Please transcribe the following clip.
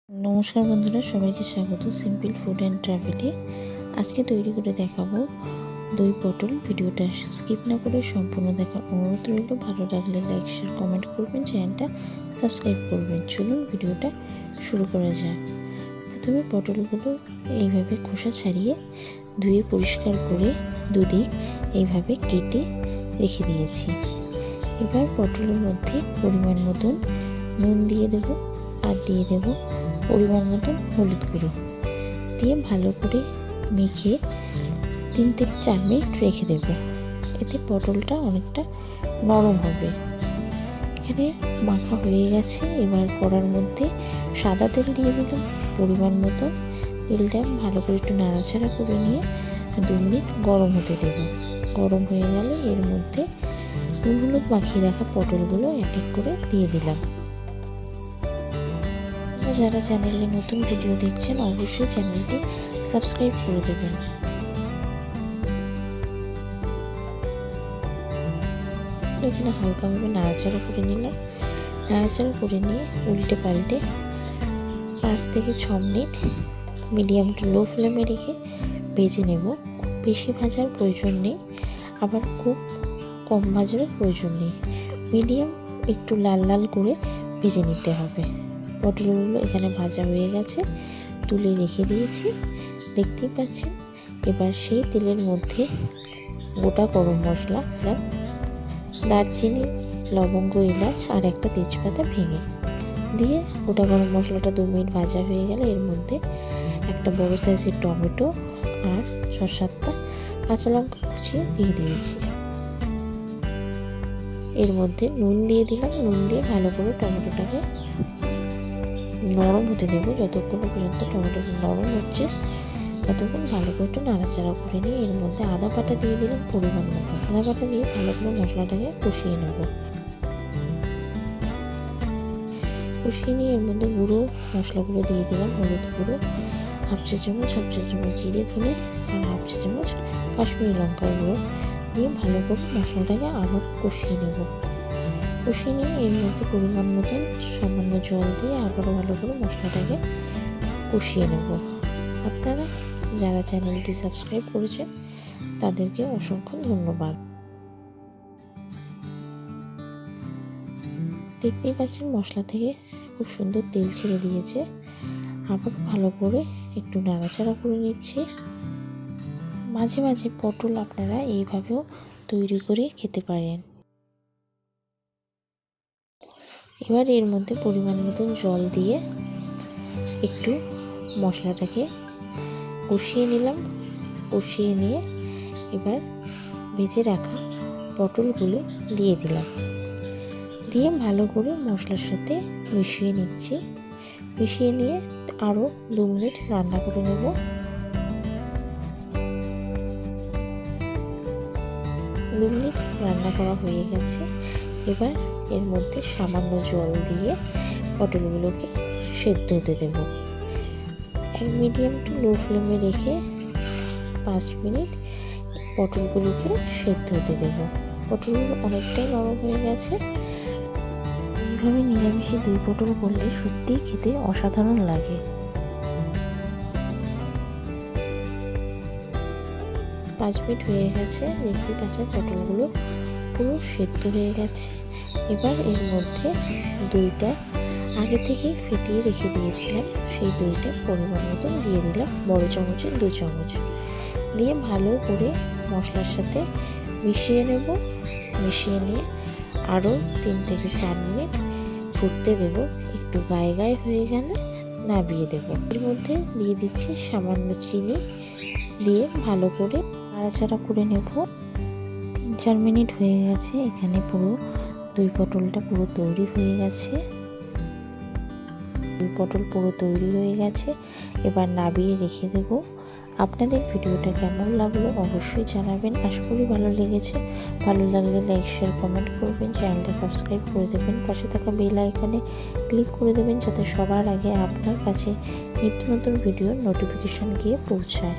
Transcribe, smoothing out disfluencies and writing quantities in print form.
নমস্কার বন্ধুরা, সবাইকে স্বাগত সিম্পল ফুড অ্যান্ড ট্রাভেলে। আজকে তৈরি করে দেখাবো দই পটল। ভিডিওটা স্কিপ না করে সম্পূর্ণ দেখার অনুরোধ রইল। ভালো লাগলে লাইক শেয়ার কমেন্ট করবেন, চ্যানেলটা সাবস্ক্রাইব করবেন। চলুন ভিডিওটা শুরু করা যাক। প্রথমে পটলগুলো এইভাবে খোসা ছাড়িয়ে ধুয়ে পরিষ্কার করে দুদিক এইভাবে কেটে রেখে দিয়েছি। এবার পটলের মধ্যে পরিমাণ মতন নুন দিয়ে দেবো আর দিয়ে দেবো পরিমাণ মতন হলুদ গুঁড়ো দিয়ে ভালো করে মেখে 3 থেকে 4 মিনিট রেখে দেবো। এতে পটলটা অনেকটা নরম হবে। এখানে মাখা হয়ে গেছে। এবার কড়ার মধ্যে সাদা তেল দিয়ে দিলাম পরিমাণ মতন। তেলটা ভালো করে একটু নাড়াচাড়া করে নিয়ে 2 মিনিট গরম হতে দেব। গরম হয়ে গেলে এর মধ্যে নুন হলুদ মাখিয়ে রাখা পটলগুলো এক এক করে দিয়ে দিলাম। যারা চ্যানেলে নতুন ভিডিও দেখছেন অবশ্যই চ্যানেলটি সাবস্ক্রাইব করে দেবেন। এখানে হালকাভাবে নাড়াচাড়া করে নিলাম। নাড়াচাড়া করে নিয়ে উল্টে পাল্টে 5 থেকে 6 মিনিট মিডিয়াম টু লো ফ্লেমে রেখে ভেজে নেব। খুব বেশি ভাজার প্রয়োজন নেই, আবার খুব কম ভাজার প্রয়োজন নেই। মিডিয়াম একটু লাল লাল করে ভেজে নিতে হবে। পটলগুলো এখানে ভাজা হয়ে গেছে, তুলে রেখে দিয়েছি, দেখতেই পাচ্ছেন। এবার সেই তেলের মধ্যে গোটা গরম মশলা, দারচিনি, লবঙ্গ, এলাচ আর একটা তেজপাতা ভেঙে দিয়ে গোটা গরম মশলাটা 2 মিনিট ভাজা হয়ে গেলে এর মধ্যে একটা বড় সাইজের টমেটো আর 6-7টা কাঁচা লঙ্কা কুচিয়ে দিয়ে দিয়েছি। এর মধ্যে নুন দিয়ে দিলাম। নুন দিয়ে ভালো করে টমেটোটাকে নরম হতে দেবো। যতক্ষণ পর্যন্ত টমেটোটা নরম হচ্ছে ততক্ষণ ভালো করে একটু নাড়াচাড়া করে নিয়ে এর মধ্যে আদা বাটা দিয়ে দিলাম পরিমাণ মতো। আদা বাটা দিয়ে ভালো করে মশলাটাকে কষিয়ে নেব। কষিয়ে নিয়ে এর মধ্যে গুঁড়ো মশলাগুলো দিয়ে দিলাম। হলুদ গুঁড়ো হাফ চা চামচ, জিরে ধনে আর হাফ চা চামচ কাশ্মীরি লঙ্কার গুঁড়ো দিয়ে ভালো করে মশলাটাকে আবার কষিয়ে নেব। কষিয়ে নিয়ে এর মধ্যে পরিমাণ মতন সামান্য জল দিয়ে আবারও ভালো করে মশলাটাকে কষিয়ে নেব। আপনারা যারা চ্যানেলটি সাবস্ক্রাইব করেছেন তাদেরকে অসংখ্য ধন্যবাদ। দেখতেই পাচ্ছেন মশলা থেকে খুব সুন্দর তেল ছেড়ে দিয়েছে। আবার ভালো করে একটু নাড়াচাড়া করে নিচ্ছি। মাঝে মাঝে পটল আপনারা এইভাবেও তৈরি করে খেতে পারেন। এবার এর মধ্যে পরিমাণ মতন জল দিয়ে একটু মশলাটাকে কষিয়ে নিলাম। কষিয়ে নিয়ে এবার ভেজে রাখা পটলগুলো দিয়ে দিলাম। দিয়ে ভালো করে মশলার সাথে মিশিয়ে নিচ্ছি। মিশিয়ে নিয়ে আরও 2 মিনিট রান্না করে নেব। 2 মিনিট রান্না করা হয়ে গেছে। এবার এর মধ্যে সামান্য জল দিয়ে পটলগুলোকে সেদ্ধ হতে দেব। এক মিডিয়াম টু লো ফ্লেমে রেখে 5 মিনিট পটলগুলোকে সেদ্ধ হতে দেব। পটলগুলো অনেকটাই নরম হয়ে গেছে। এইভাবে নিরামিষে দই পটল করলে সত্যিই খেতে অসাধারণ লাগে। 5 মিনিট হয়ে গেছে, দেখতে পাচ্ছেন পটলগুলো পুরো সেদ্ধ হয়ে গেছে। এবার এর মধ্যে দইটা আগে থেকেই ফেটিয়ে রেখে দিয়েছিলাম, সেই দইটা পরিমাণ মতন দিয়ে দিলাম। বড় চামচে 2 চামচ দিয়ে ভালো করে মশলার সাথে মিশিয়ে নেব। মিশিয়ে নিয়ে আরও 3 থেকে 4 মিনিট ফুটতে দেব। একটু গায়ে গায়ে হয়ে গেলে নামিয়ে দেব। এর মধ্যে দিয়ে দিচ্ছি সামান্য চিনি দিয়ে ভালো করে নাড়াচাড়া করে নেব। 3-4 মিনিট হয়ে গেছে। এখানে পুরো দই পটলটা পুরো তৈরি হয়ে গেছে। দই পটল পুরো তৈরি হয়ে গেছে। এবার নামিয়ে রেখে দেব। আপনাদের ভিডিওটা কেমন লাগলো অবশ্যই জানাবেন। আশা করি ভালো লেগেছে। ভালো লাগলে লাইক শেয়ার কমেন্ট করবেন, চ্যানেলটা সাবস্ক্রাইব করে দেবেন, পাশে থাকা বেল আইকনে ক্লিক করে দেবেন যাতে সবার আগে আপনার কাছে নিত্য নতুন ভিডিওর নোটিফিকেশন গিয়ে পৌঁছায়।